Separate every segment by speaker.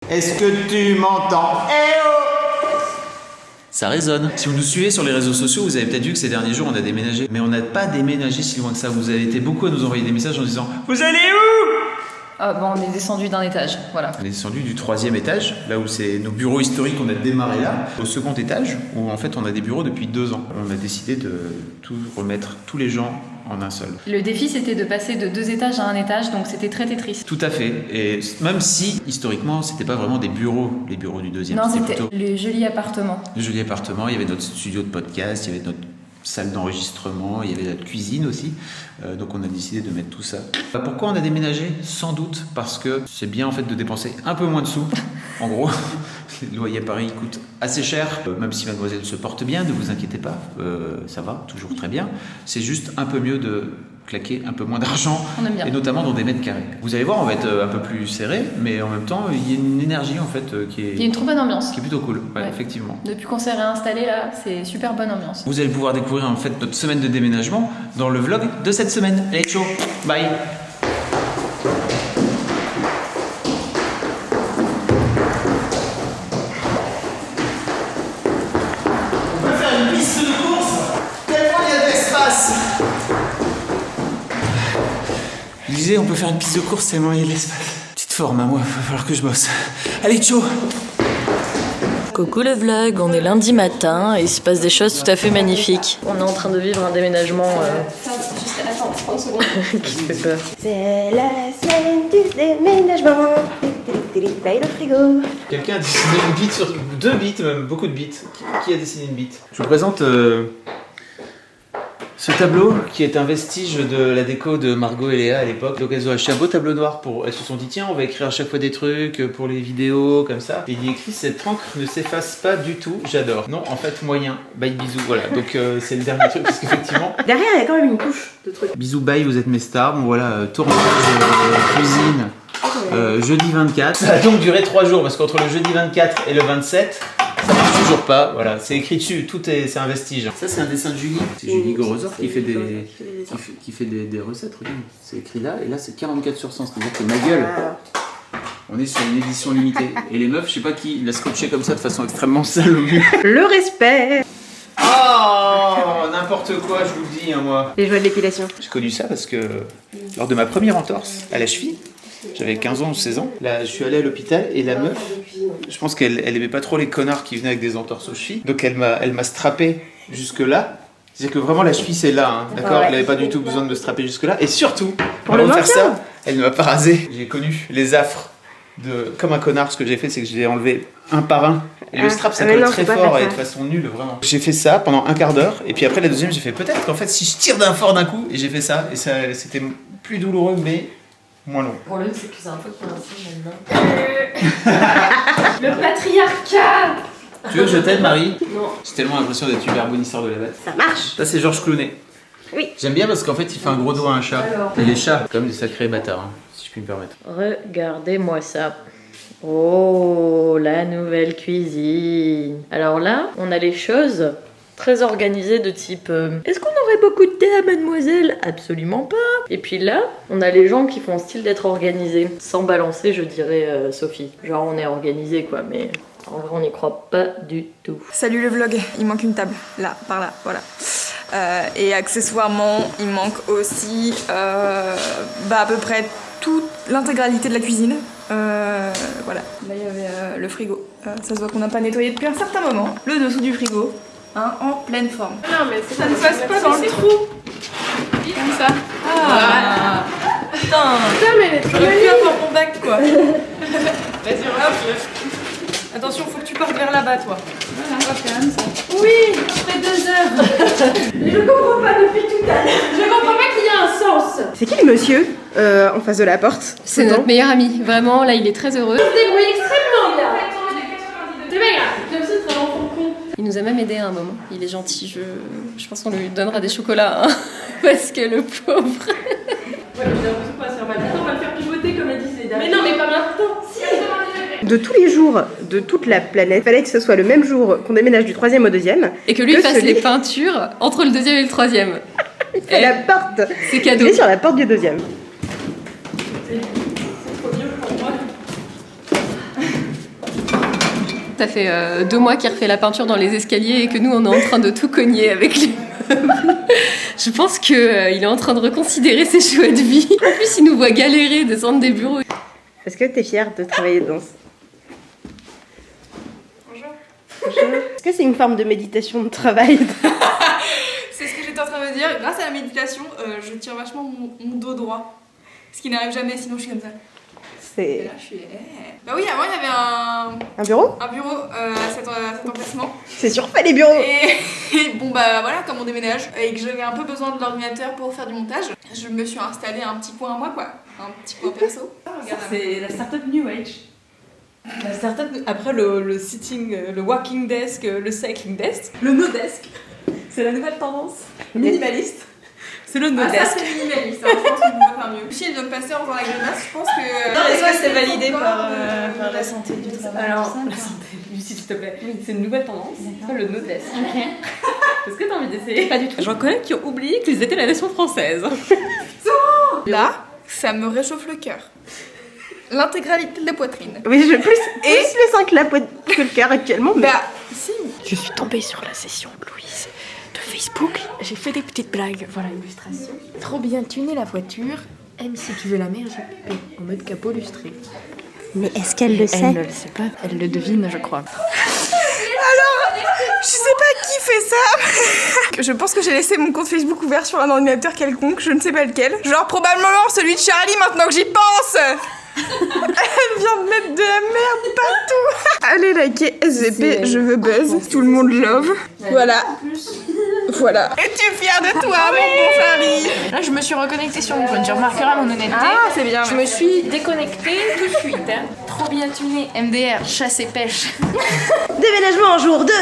Speaker 1: Est-ce que tu m'entends? Eh oh!
Speaker 2: Ça résonne. Si vous nous suivez sur les réseaux sociaux, vous avez peut-être vu que ces derniers jours, on a déménagé. Mais on n'a pas déménagé si loin que ça. Vous avez été beaucoup à nous envoyer des messages en disant « Vous allez où ?»
Speaker 3: Ah bon, on est descendu d'un étage, voilà.
Speaker 2: On est descendu du 3e étage, là où c'est nos bureaux historiques, on a démarré là, au 2e étage, où en fait on a des bureaux depuis 2 ans. On a décidé de tout remettre, tous les gens en un seul.
Speaker 3: Le défi, c'était de passer de 2 étages à 1 étage, donc c'était très Tetris.
Speaker 2: Tout à fait, et même si historiquement c'était pas vraiment des bureaux, les bureaux du 2e.
Speaker 3: Non, c'était
Speaker 2: plutôt
Speaker 3: le joli appartement.
Speaker 2: le joli appartement, il y avait notre studio de podcast, il y avait notre salle d'enregistrement, il y avait notre cuisine aussi, donc on a décidé de mettre tout ça. Pourquoi on a déménagé? Sans doute parce que c'est bien en fait de dépenser un peu moins de sous, en gros. Le loyer à Paris coûte assez cher, même si mademoiselle se porte bien, ne vous inquiétez pas, ça va, toujours très bien. C'est juste un peu mieux de claquer un peu moins d'argent,
Speaker 3: On aime bien.
Speaker 2: et notamment dans des mètres carrés. Vous allez voir, on va être un peu plus serré, mais en même temps, il y a une énergie en fait
Speaker 3: Il y a une trop bonne ambiance.
Speaker 2: qui est plutôt cool,
Speaker 3: Ouais.
Speaker 2: effectivement.
Speaker 3: Depuis qu'on s'est réinstallé là, c'est super bonne ambiance.
Speaker 2: Vous allez pouvoir découvrir en fait notre semaine de déménagement dans le vlog de cette semaine. Allez, ciao, bye.
Speaker 1: On peut faire une piste de course tellement il y a de l'espace.
Speaker 2: Je disais, on peut faire une piste de course tellement il y a de l'espace. Petite forme, hein, moi, va falloir que je bosse. Allez, ciao.
Speaker 4: Coucou le vlog, on est lundi matin et il se passe des choses tout à fait magnifiques. On est en train de vivre un déménagement
Speaker 3: Attends, 30 secondes.
Speaker 4: qui fait peur.
Speaker 5: C'est la semaine du déménagement. Paye le frigo.
Speaker 2: Quelqu'un a dessiné une bite sur 2 bites, même beaucoup de bites. Qui a dessiné une bite? Je vous présente ce tableau qui est un vestige de la déco de Margot et Léa à l'époque. Donc elles ont acheté un beau tableau noir pour. Elles se sont dit tiens, on va écrire à chaque fois des trucs pour les vidéos comme ça. Et il y a écrit cette encre ne s'efface pas du tout. J'adore. Non, en fait moyen. Bye bisous. Voilà. Donc c'est le dernier truc parce qu'effectivement.
Speaker 5: Derrière, il y a quand même une couche de trucs.
Speaker 2: Bisous bye, vous êtes mes stars. Bon voilà, tournage, cuisine. Jeudi 24. Ça a donc duré 3 jours parce qu'entre le jeudi 24 et le 27, ça marche toujours pas. Voilà, c'est écrit dessus, c'est un vestige. Ça, c'est un dessin de Julie. C'est Julie Gorosor qui fait des recettes. Regarde, c'est écrit là, et là, c'est 44 sur 100. C'est-à-dire que ma gueule, on est sur une édition limitée. Et les meufs, je sais pas qui l'a scotché comme ça de façon extrêmement sale au mur.
Speaker 5: Le respect.
Speaker 2: Oh, n'importe quoi, je vous le dis, hein, moi.
Speaker 5: Les joies de l'épilation.
Speaker 2: J'ai connu ça parce que lors de ma première entorse à la cheville, j'avais 15 ans ou 16 ans, là, je suis allé à l'hôpital et la meuf, je pense qu'elle aimait pas trop les connards qui venaient avec des entorses aux chevilles, donc elle m'a strappé jusque là. C'est-à-dire que vraiment la cheville c'est là, hein, d'accord?
Speaker 5: Ouais.
Speaker 2: Elle avait pas du tout besoin de me strapper jusque là, et surtout,
Speaker 5: Pour
Speaker 2: avant
Speaker 5: le
Speaker 2: de faire
Speaker 5: maintien.
Speaker 2: ça, elle ne m'a pas rasé. J'ai connu les affres de comme un connard. Ce que j'ai fait, c'est que je l'ai enlevé un par un. Et le strap, ça
Speaker 5: mais
Speaker 2: colle
Speaker 5: non,
Speaker 2: très
Speaker 5: faut pas
Speaker 2: fort
Speaker 5: faire
Speaker 2: et de
Speaker 5: ça.
Speaker 2: façon nulle, vraiment. J'ai fait ça pendant un quart d'heure, et puis après la deuxième, j'ai fait peut-être qu'en fait, si je tire d'un fort d'un coup, et j'ai fait ça, et ça, c'était plus douloureux, mais moins long.
Speaker 4: Le problème c'est que c'est un peu coincé maintenant.
Speaker 3: Le patriarcat.
Speaker 2: Tu veux que je t'aide, Marie?
Speaker 5: Non.
Speaker 2: J'ai tellement l'impression d'être super bon histoire de la bête.
Speaker 5: Ça marche.
Speaker 2: Ça, c'est Georges Clooney.
Speaker 5: Oui.
Speaker 2: J'aime bien parce qu'en fait, il fait un gros doigt à un chat.
Speaker 4: Alors.
Speaker 2: Et les chats, comme des sacrés bâtards, hein, si je puis me permettre.
Speaker 4: Regardez-moi ça. Oh, la nouvelle cuisine. Alors là, on a les choses très organisées de type est-ce qu'on aurait beaucoup de thé à mademoiselle? Absolument pas. Et puis là, on a les gens qui font style d'être organisés. Sans balancer, je dirais Sophie. Genre on est organisé quoi, mais en vrai on n'y croit pas du tout.
Speaker 6: Salut le vlog, il manque une table, là, par là, voilà. Et accessoirement, il manque aussi à peu près toute l'intégralité de la cuisine. Voilà, là il y avait le frigo. Ça se voit qu'on n'a pas nettoyé depuis un certain moment. Le dessous du frigo, hein, en pleine forme.
Speaker 3: Non, mais
Speaker 6: Ça ne passe pas dans le trou. Comme ça. Ah. Putain,
Speaker 3: mais elle est trop
Speaker 6: j'aurais pu avoir mon bac quoi. Vas-y, hop. Attention, faut que tu partes vers là-bas toi. Voilà, hop, comme ça.
Speaker 3: Oui, après 2 heures. Je comprends pas depuis tout à l'heure. Je comprends pas qu'il y a un sens.
Speaker 5: C'est qui le monsieur en face de la porte?
Speaker 3: C'est notre meilleur ami. Vraiment, là, il est très heureux. Il se débrouille extrêmement bien. C'est pas grave. J'aime ça, c'est un enfant con. Il nous a même aidé à un moment. Il est gentil. Je pense qu'on lui donnera des chocolats. Hein. Parce que le pauvre.
Speaker 6: Ouais, mais j'ai l'impression qu'on va se faire mal. Attends, on va le faire pivoter comme elle disait.
Speaker 3: Mais non, mais pas maintenant. Si,
Speaker 5: De tous les jours de toute la planète, fallait que ce soit le même jour qu'on déménage du 3e au 2e.
Speaker 3: et que lui
Speaker 5: Que
Speaker 3: fasse
Speaker 5: celui-
Speaker 3: les peintures entre le 2e et le 3e.
Speaker 5: C'est la porte.
Speaker 3: C'est cadeau.
Speaker 5: Il est sur la porte du 2e.
Speaker 6: C'est trop vieux pour moi.
Speaker 3: Ça fait 2 mois qu'il refait la peinture dans les escaliers et que nous, on est en train de tout cogner avec les meubles. Je pense qu'il est en train de reconsidérer ses choix de vie. En plus, il nous voit galérer, descendre des bureaux.
Speaker 5: Est-ce que t'es fière de travailler dedans?
Speaker 6: Bonjour.
Speaker 5: Bonjour. Est-ce que c'est une forme de méditation de travail?
Speaker 6: C'est ce que j'étais en train de me dire. Grâce à la méditation, je tiens vachement mon dos droit. Ce qui n'arrive jamais, sinon je suis comme ça. Et
Speaker 5: C'est
Speaker 6: là, je suis... Bah oui, avant, il y avait
Speaker 5: un bureau?
Speaker 6: un bureau à cet emplacement.
Speaker 5: C'est surfait les bureaux.
Speaker 6: Et bon, bah voilà, comme on déménage et que j'avais un peu besoin de l'ordinateur pour faire du montage, je me suis installé un petit coin à moi, quoi. Un petit coin perso.
Speaker 7: C'est la startup New Age. La startup, après le sitting, le walking desk, le cycling desk, le no desk, c'est la nouvelle tendance. Minimaliste. C'est le no
Speaker 6: Ah, ça
Speaker 7: desk.
Speaker 6: c'est minimaliste, hein, je pense qu'on peut faire mieux. Michel vient de passer en faisant la grimace, je pense que...
Speaker 7: Non, est-ce que c'est validé par
Speaker 6: la santé du travail?
Speaker 7: Alors, la santé, Lucie, s'il te plaît. C'est une nouvelle tendance, c'est le no desk. Est-ce que t'as envie d'essayer? Pas du tout. J'en connais qui ont oublié qu'ils étaient la nation française.
Speaker 6: Là, ça me réchauffe le cœur. L'intégralité de la poitrine.
Speaker 5: Oui, je plus le sein que le cœur actuellement. Mais...
Speaker 6: Bah, si.
Speaker 8: Je suis tombée sur la session de Louise de Facebook. J'ai fait des petites blagues. Voilà, illustration. Trop bien tuner la voiture. Aime si tu veux la mère, j'ai pipé. En mode capot lustré.
Speaker 5: Mais est-ce qu'elle le
Speaker 8: Elle ne le sait pas. Elle le devine, je crois.
Speaker 6: Je sais pas qui fait ça. Je pense que j'ai laissé mon compte Facebook ouvert sur un ordinateur quelconque, je ne sais pas lequel. Genre probablement celui de Charlie maintenant que j'y pense. Elle vient de mettre de la merde partout. Allez liker SVP, je veux buzz. Tout le monde love. Voilà. Voilà. Es-tu fière de toi, mon bon Charlie?
Speaker 8: Là, je me suis reconnectée sur mon compte. Tu remarqueras mon honnêteté.
Speaker 6: Ah, c'est bien.
Speaker 8: Je me suis déconnectée tout de suite. Hein. Trop bien tuné. MDR, chasse et pêche.
Speaker 5: Déménagement en jour 2.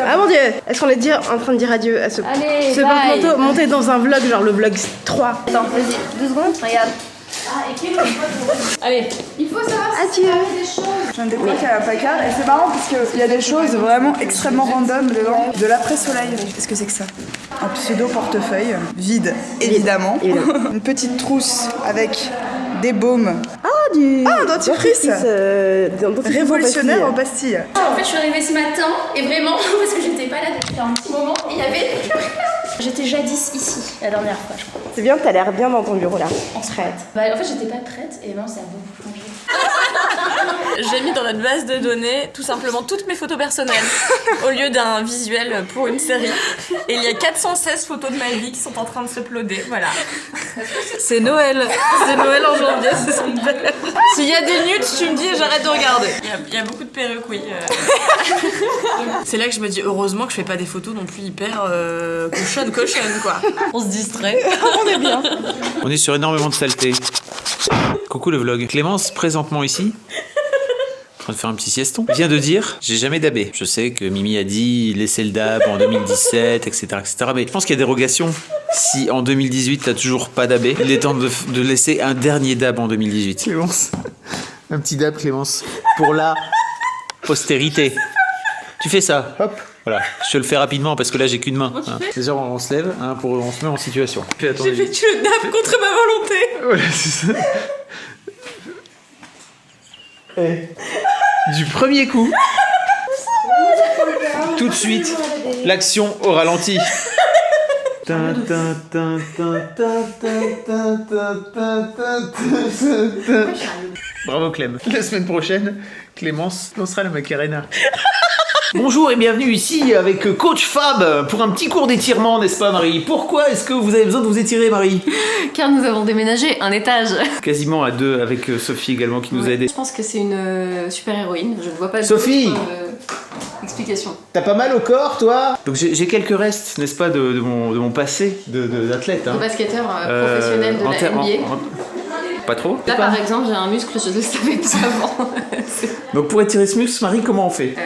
Speaker 5: Ah mon dieu. Est-ce qu'on est en train de dire adieu à ce
Speaker 8: Allez,
Speaker 5: porte-manteau monté dans un vlog, genre le vlog 3?
Speaker 8: Attends, vas-y, 2 secondes, regarde. Allez, il faut savoir
Speaker 5: Adieu.
Speaker 6: Je viens de découvrir qu'il y a un placard et c'est marrant parce qu'il y a des choses vraiment extrêmement random dedans. De l'après-soleil. Qu'est-ce que c'est que ça? Un pseudo portefeuille, vide évidemment. Une petite trousse avec des baumes. Un dentifrice révolutionnaire en pastilles.
Speaker 9: En fait, je suis arrivée ce matin et vraiment, parce que j'étais pas là depuis un petit moment, il y avait plus rien. J'étais jadis ici la dernière fois, je crois.
Speaker 5: C'est bien, t'as l'air bien dans ton bureau là.
Speaker 9: En prête. Bah, en fait, j'étais pas prête et maintenant, ça a beaucoup changé.
Speaker 7: J'ai mis dans notre base de données tout simplement toutes mes photos personnelles au lieu d'un visuel pour une série. Et il y a 416 photos de ma vie qui sont en train de s'uploader. Voilà. C'est Noël. C'est Noël en janvier, c'est son belle. S'il y a des nudes, tu me dis et j'arrête de regarder. Il y a beaucoup de perruques, oui. C'est là que je me dis heureusement que je fais pas des photos non plus hyper cochonne quoi. On se distrait. On est bien.
Speaker 2: On est sur énormément de saleté. Coucou le vlog. Clémence, présentement ici, en train de faire un petit sieston, vient de dire j'ai jamais dabé. Je sais que Mimi a dit laisser le dab en 2017, etc. Mais je pense qu'il y a dérogation. Si en 2018 t'as toujours pas dabé, il est temps de laisser un dernier dab en 2018. Clémence, un petit dab Clémence, pour la postérité. Tu fais ça, hop. Voilà, je te le fais rapidement parce que là j'ai qu'une main. Hein. Déjà on se lève, hein, on se met en situation.
Speaker 7: J'ai fait le dab contre ma volonté.
Speaker 2: Voilà, c'est ça. Et du premier coup, tout de suite, l'action au ralenti. Bravo Clem. La semaine prochaine, Clémence lancera la Macarena. Bonjour et bienvenue ici avec Coach Fab pour un petit cours d'étirement, n'est-ce pas Marie? Pourquoi est-ce que vous avez besoin de vous étirer Marie?
Speaker 3: Car nous avons déménagé un étage.
Speaker 2: Quasiment à deux avec Sophie également qui nous a aidé.
Speaker 3: Je pense que c'est une super héroïne. Je ne vois pas
Speaker 2: Sophie
Speaker 3: explication.
Speaker 2: T'as pas mal au corps toi? Donc j'ai quelques restes, n'est-ce pas, de mon passé d'athlète.
Speaker 3: De basketteur professionnel de la NBA.
Speaker 2: Pas trop?
Speaker 3: Là par exemple j'ai un muscle, je ne le savais pas avant.
Speaker 2: Donc pour étirer ce muscle, Marie, comment on fait?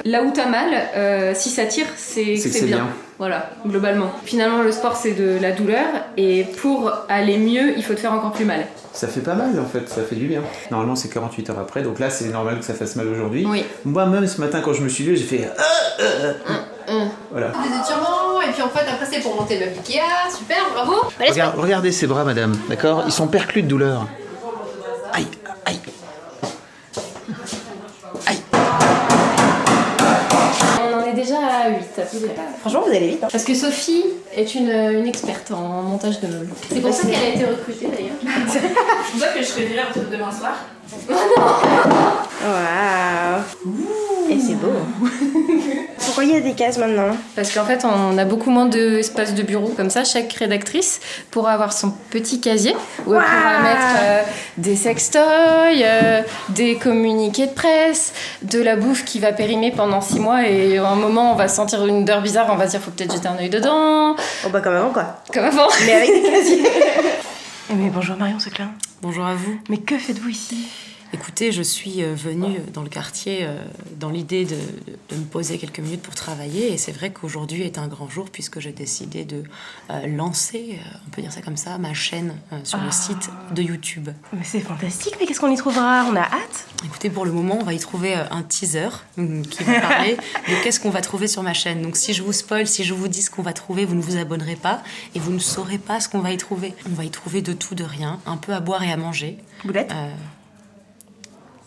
Speaker 3: Là où t'as mal, si ça tire, c'est bien. Voilà, globalement. Finalement, le sport, c'est de la douleur. Et pour aller mieux, il faut te faire encore plus mal.
Speaker 2: Ça fait pas mal, en fait. Ça fait du bien. Normalement, c'est 48 heures après. Donc là, c'est normal que ça fasse mal aujourd'hui.
Speaker 3: Oui.
Speaker 2: Moi-même, ce matin, quand je me suis levé, j'ai fait... Voilà.
Speaker 9: Des étirements, et puis en fait, après, c'est pour monter le meuble Ikea. Super, bravo.
Speaker 2: Regardez ces bras, madame. D'accord? Ils sont perclus de douleur. Aïe, aïe. Aïe.
Speaker 3: On en est déjà à 8 à peu près.
Speaker 5: Franchement, vous allez vite. Hein.
Speaker 3: Parce que Sophie est une experte en montage de meubles. C'est pour ça qu'elle a été recrutée d'ailleurs.
Speaker 7: Je vois que je serai virée entre demain soir.
Speaker 5: Waouh. Et c'est beau. Pourquoi il y a des cases maintenant?
Speaker 3: Parce qu'en fait, on a beaucoup moins d'espace de bureau. Comme ça, chaque rédactrice pourra avoir son petit casier où elle pourra mettre des sextoys, des communiqués de presse, de la bouffe qui va périmer pendant 6 mois et à un moment, on va sentir une odeur bizarre, on va se dire faut peut-être jeter un œil dedans.
Speaker 5: Oh bah comme avant quoi.
Speaker 3: Comme avant.
Speaker 5: Mais avec des casiers. Mais bonjour Marion, c'est Claire.
Speaker 10: Bonjour à vous.
Speaker 5: Mais que faites-vous ici?
Speaker 10: Écoutez, je suis venue dans le quartier dans l'idée de me poser quelques minutes pour travailler. Et c'est vrai qu'aujourd'hui est un grand jour puisque j'ai décidé de lancer, on peut dire ça comme ça, ma chaîne sur le site de YouTube.
Speaker 5: Mais c'est fantastique, mais qu'est-ce qu'on y trouvera? On a hâte.
Speaker 10: Écoutez, pour le moment, on va y trouver un teaser qui va parler de qu'est-ce qu'on va trouver sur ma chaîne. Donc si je vous spoil, si je vous dis ce qu'on va trouver, vous ne vous abonnerez pas et vous ne saurez pas ce qu'on va y trouver. On va y trouver de tout, de rien, un peu à boire et à manger.
Speaker 5: Boulettes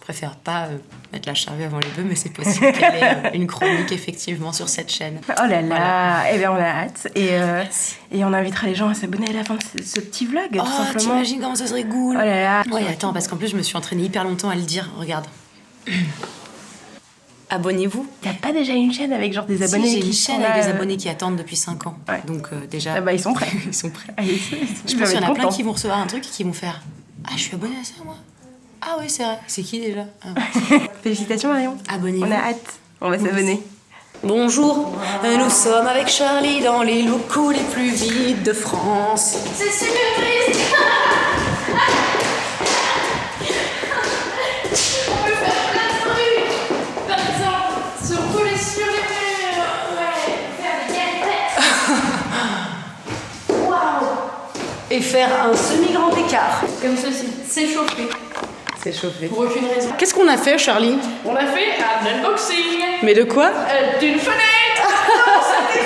Speaker 10: Je préfère pas mettre la charrue avant les bœufs, mais c'est possible qu'elle ait une chronique effectivement sur cette chaîne.
Speaker 5: Oh là là,
Speaker 10: Voilà.
Speaker 5: eh bien on a hâte. Et on invitera les gens à s'abonner à la fin de ce petit vlog, tout simplement.
Speaker 10: T'imagines comment ça serait cool.
Speaker 5: Oh là là.
Speaker 10: Ouais, attends, parce qu'en plus je me suis entraînée hyper longtemps à le dire. Regarde. Abonnez-vous.
Speaker 5: T'as pas déjà une chaîne avec genre des abonnés
Speaker 10: Si, j'ai
Speaker 5: qui
Speaker 10: une
Speaker 5: sont
Speaker 10: chaîne
Speaker 5: là,
Speaker 10: avec des abonnés qui attendent depuis 5 ans.
Speaker 5: Ouais.
Speaker 10: Donc déjà...
Speaker 5: Ah bah ils sont prêts.
Speaker 10: Ils sont prêts.
Speaker 5: Allez,
Speaker 10: Je pense qu'il y en a plein qui vont recevoir un truc et qui vont faire « Ah, je suis abonnée à ça, moi !» Ah oui, c'est vrai. C'est qui déjà?
Speaker 5: Félicitations Marion.
Speaker 10: Abonnez-vous.
Speaker 5: On a hâte. On va s'abonner.
Speaker 10: Bonjour, nous sommes avec Charlie dans les locaux les plus vides de France.
Speaker 9: C'est super triste. On peut faire plein de trucs. Par exemple, se rouler sur les murs. Ouais, faire des galettes. Waouh.
Speaker 10: Et faire un semi-grand écart.
Speaker 9: Comme ceci, s'échauffer.
Speaker 10: C'est chauffé.
Speaker 9: Pour aucune raison.
Speaker 10: Qu'est-ce qu'on a fait, Charlie?
Speaker 9: On a fait un unboxing
Speaker 10: Mais de quoi?
Speaker 9: d'une fenêtre. Non, c'était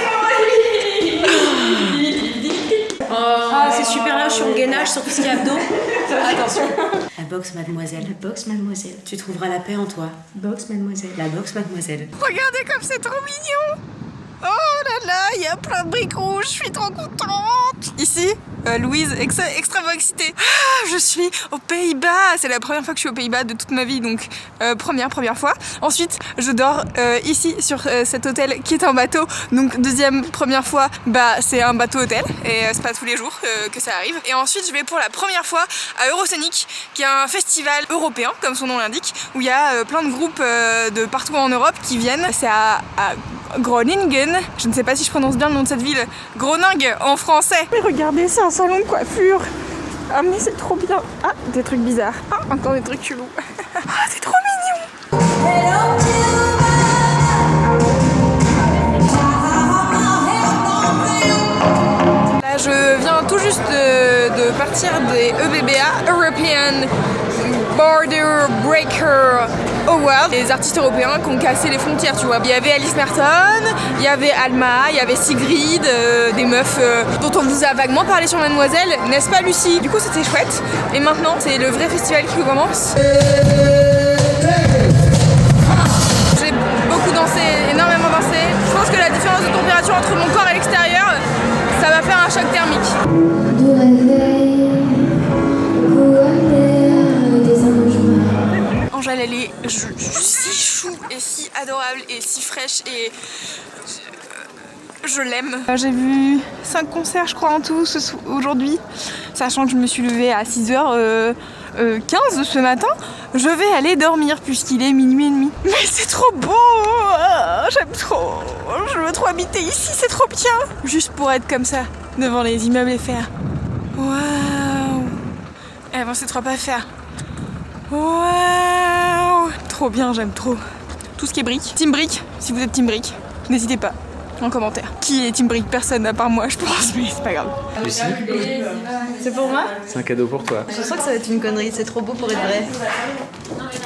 Speaker 10: Ah, c'est super là, je suis en gainage sur tout ce qui est abdos. Attention. La boxe, mademoiselle. La boxe, mademoiselle. Tu trouveras la paix en toi. Boxe, mademoiselle. La boxe, mademoiselle.
Speaker 6: Regardez comme c'est trop mignon. Oh là là, il y a plein de briques rouges, je suis trop contente. Ici, Louise, extrêmement excitée. Ah, je suis aux Pays-Bas. C'est la première fois que je suis aux Pays-Bas de toute ma vie, donc première fois. Ensuite, je dors ici sur cet hôtel qui est un bateau. Donc première fois, bah c'est un bateau hôtel et c'est pas tous les jours que ça arrive. Et ensuite, je vais pour la première fois à Eurosonic, qui est un festival européen, comme son nom l'indique, où il y a plein de groupes de partout en Europe qui viennent. C'est à Groningen, je ne sais pas si je prononce bien le nom de cette ville, Groningue en français. Mais regardez, c'est un salon de coiffure. Ah mais c'est trop bien. Ah, des trucs bizarres. Ah, encore des trucs chelous. Ah, c'est trop mignon. Là, je viens tout juste de partir des EBBA, European Border Breaker Award, les artistes européens qui ont cassé les frontières, tu vois. Il y avait Alice Merton, il y avait Alma, il y avait Sigrid, des meufs dont on vous a vaguement parlé sur Mademoiselle, n'est-ce pas Lucie? Du coup c'était chouette. Et maintenant c'est le vrai festival qui commence. J'ai beaucoup dansé, énormément dansé. Je pense que la différence de température entre mon corps et l'extérieur, ça va faire un choc thermique. Angèle, elle est si chou et si adorable et si fraîche et je l'aime. J'ai vu 5 concerts je crois en tout aujourd'hui, sachant que je me suis levée à 6h15 ce matin. Je vais aller dormir puisqu'il est minuit et demi. Mais c'est trop beau, j'aime trop, je veux trop habiter ici, c'est trop bien. Juste pour être comme ça, devant les immeubles et faire waouh. Eh ben c'est trop pas faire. Waouh, trop bien, j'aime trop. Tout ce qui est briques. Team brique, si vous êtes team brique, n'hésitez pas en commentaire. Qui est team brique? Personne à part moi, je pense, mais c'est pas grave.
Speaker 2: Lucie,
Speaker 8: C'est pour moi?
Speaker 2: c'est un cadeau pour toi.
Speaker 8: Je sens que ça va être une connerie, c'est trop beau pour être vrai.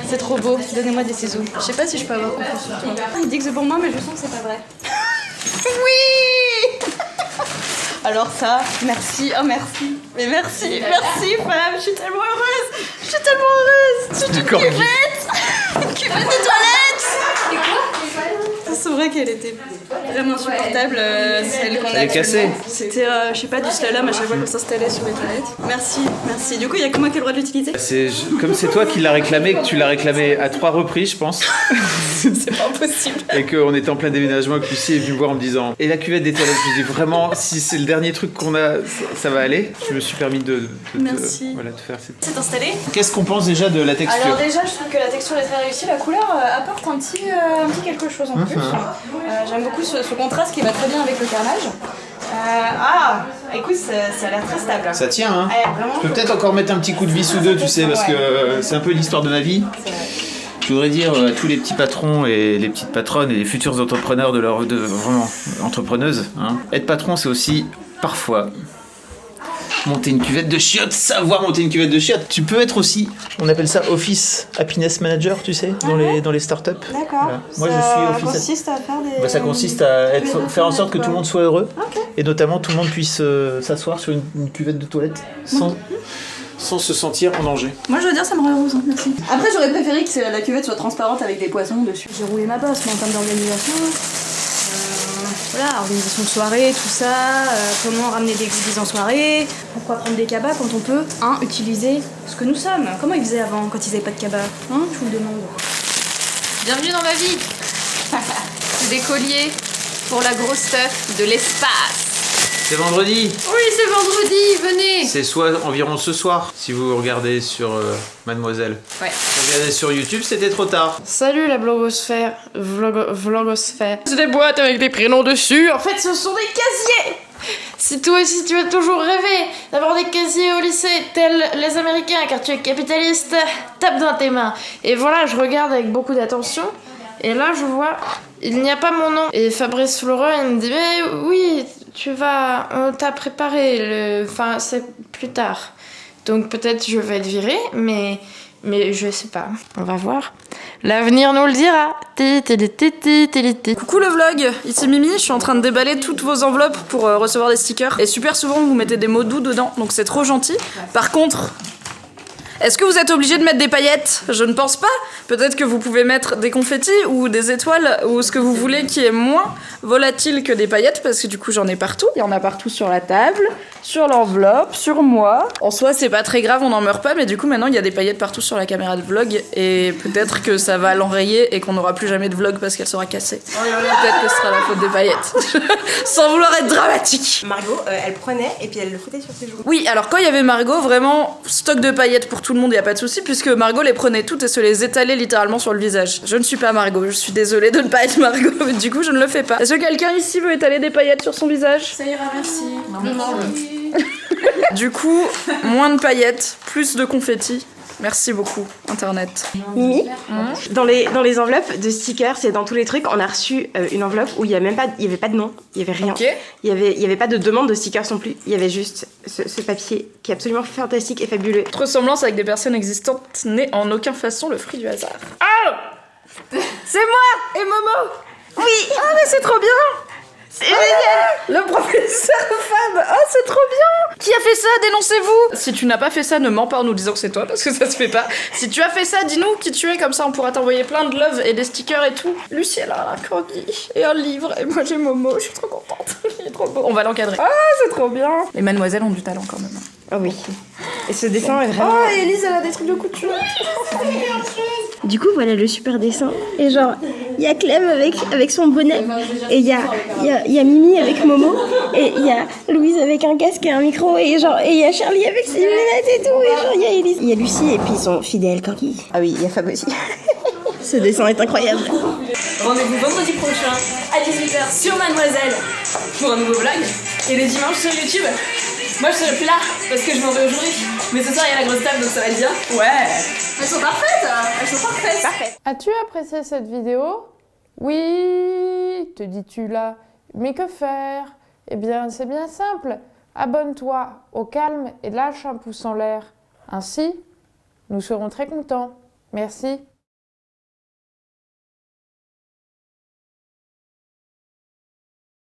Speaker 8: C'est trop beau, donnez-moi des ciseaux. Je sais pas si je peux avoir confiance sur toi. Il dit que c'est pour moi, mais je sens que c'est pas vrai.
Speaker 5: Oui.
Speaker 8: Alors ça, merci, oh merci. Mais merci, merci femme, je suis tellement heureuse. Je suis tellement heureuse.
Speaker 7: C'est une cuvette. Une cuvette de toilette.
Speaker 9: C'est quoi?
Speaker 6: C'est vrai qu'elle était vraiment insupportable, celle qu'on a.
Speaker 2: Elle est cassée.
Speaker 6: C'était, je sais pas, du slalom à chaque fois qu'on s'installait sur les toilettes. Merci. Du coup, il y a que moi qui ai le droit de l'utiliser.
Speaker 2: Comme c'est toi qui l'as réclamé, que tu l'as réclamé à 3 reprises, je pense.
Speaker 6: C'est pas possible.
Speaker 2: Et qu'on était en plein déménagement, que Lucie est venue me voir en me disant et la cuvette des toilettes, je me dis vraiment si c'est le dernier truc qu'on a, ça va aller. Je me suis permis de faire cette...
Speaker 6: C'est installé.
Speaker 2: Qu'est-ce qu'on pense déjà de la texture?
Speaker 6: Alors déjà, je trouve que la texture est très réussie. La couleur apporte un petit quelque chose en plus. J'aime beaucoup ce contraste qui va très bien avec le carrelage. Écoute, ça a l'air très stable.
Speaker 2: Ça tient, hein.
Speaker 6: Vraiment.
Speaker 2: Je peux peut-être encore mettre un petit coup de vis ou deux, tu sais, parce que c'est un peu l'histoire de ma vie. Je voudrais dire à tous les petits patrons et les petites patronnes et les futurs entrepreneurs vraiment entrepreneuses, hein. Être patron, c'est aussi parfois monter une cuvette de chiottes, savoir monter une cuvette de chiottes. Tu peux être aussi, on appelle ça Office Happiness Manager, tu sais, dans les startups.
Speaker 6: D'accord.
Speaker 2: Voilà. Moi, je suis Office.
Speaker 6: Consiste à faire des...
Speaker 2: Ça consiste à faire en sorte que tout le monde soit heureux, et notamment tout le monde puisse s'asseoir sur une cuvette de toilette sans se sentir en danger.
Speaker 6: Moi, je veux dire, ça me rend heureuse, hein, merci. Après, j'aurais préféré que la cuvette soit transparente avec des poissons dessus. J'ai roulé ma bosse, mais en termes d'organisation... Voilà, organisation de soirée, tout ça, comment ramener des goodies en soirée, pourquoi prendre des cabas quand on peut, utiliser ce que nous sommes. Comment ils faisaient avant quand ils n'avaient pas de cabas, je vous le demande.
Speaker 3: Bienvenue dans ma vie. Des colliers pour la grosse stuff de l'espace.
Speaker 2: C'est vendredi.
Speaker 3: Oui, c'est vendredi, venez.
Speaker 2: C'est environ ce soir, si vous regardez sur Mademoiselle.
Speaker 3: Ouais.
Speaker 2: Si vous regardez sur YouTube, c'était trop tard.
Speaker 8: Salut la blogosphère, vlogosphère. C'est des boîtes avec des prénoms dessus. En fait, ce sont des casiers. Si toi aussi tu as toujours rêvé d'avoir des casiers au lycée, tels les Américains, car tu es capitaliste, tape dans tes mains. Et voilà, je regarde avec beaucoup d'attention. Et là, je vois, il n'y a pas mon nom. Et Fabrice Florent, il me dit, mais oui, on t'a préparé, enfin, c'est plus tard. Donc peut-être je vais être virée, mais je sais pas. On va voir. L'avenir nous le dira.
Speaker 6: Coucou le vlog, ici Mimi, je suis en train de déballer toutes vos enveloppes pour recevoir des stickers. Et super souvent, vous mettez des mots doux dedans, donc c'est trop gentil. Par contre... Est-ce que vous êtes obligé de mettre des paillettes? Je ne pense pas. Peut-être que vous pouvez mettre des confettis ou des étoiles ou ce que vous voulez qui est moins volatile que des paillettes parce que du coup j'en ai partout. Il y en a partout sur la table, sur l'enveloppe, sur moi. En soi c'est pas très grave, on n'en meurt pas, mais du coup maintenant il y a des paillettes partout sur la caméra de vlog et peut-être que ça va l'enrayer et qu'on n'aura plus jamais de vlog parce qu'elle sera cassée. Peut-être que ce sera la faute des paillettes. Sans vouloir être dramatique.
Speaker 5: Margot, elle prenait et puis elle le foutait sur ses joues.
Speaker 6: Oui, alors quand il y avait Margot, vraiment stock de paillettes pour tout le monde, y a pas de souci, puisque Margot les prenait toutes et se les étalait littéralement sur le visage. Je ne suis pas Margot, je suis désolée de ne pas être Margot, mais du coup je ne le fais pas. Est-ce que quelqu'un ici veut étaler des paillettes sur son visage?
Speaker 8: Ça ira, merci.
Speaker 6: Du coup, moins de paillettes, plus de confettis. Merci beaucoup, Internet.
Speaker 5: Mimi, dans les enveloppes de stickers et dans tous les trucs, on a reçu une enveloppe où il y avait pas de nom, il y avait rien.
Speaker 6: Okay.
Speaker 5: Il y avait pas de demande de stickers non plus. Il y avait juste ce papier qui est absolument fantastique et fabuleux.
Speaker 6: Toute ressemblance avec des personnes existantes n'est en aucune façon le fruit du hasard. Ah, c'est moi et Momo. Oui. Ah mais c'est trop bien. C'est génial! Le professeur Fab! Oh, c'est trop bien! Qui a fait ça? Dénoncez-vous! Si tu n'as pas fait ça, ne mens pas en nous disant que c'est toi, parce que ça se fait pas. Si tu as fait ça, dis-nous qui tu es, comme ça on pourra t'envoyer plein de love et des stickers et tout. Lucie, elle a un croquis et un livre, et moi j'ai Momo, je suis trop contente. Il est trop beau. On va l'encadrer. Ah, c'est trop bien! Les mademoiselles ont du talent quand même.
Speaker 5: Oh oui. Et ce dessin est vraiment...
Speaker 6: Oh, et Elise, elle a des trucs de couture.
Speaker 11: Du coup, voilà le super dessin. Et genre, il y a Clem avec son bonnet. Et il y a Mimi avec Momo. Et il y a Louise avec un casque et un micro. Et genre, et il y a Charlie avec ses lunettes et tout. Et genre, il y a Elise. Il y a Lucie et puis son fidèle Corky.
Speaker 5: Ah oui, il y a Fab aussi.
Speaker 11: Ce dessin est incroyable.
Speaker 12: Rendez-vous vendredi prochain à 18h sur Mademoiselle pour un nouveau vlog. Et le dimanche sur YouTube. Moi je serai plus là parce que je m'en vais aujourd'hui. Mais ce soir il y a la grosse table donc ça va être bien. Ouais. Elles sont parfaites. Elles sont parfaites.
Speaker 8: Parfait. As-tu apprécié cette vidéo? Oui, te dis-tu là. Mais que faire? Eh bien c'est bien simple. Abonne-toi au calme et lâche un pouce en l'air. Ainsi, nous serons très contents. Merci.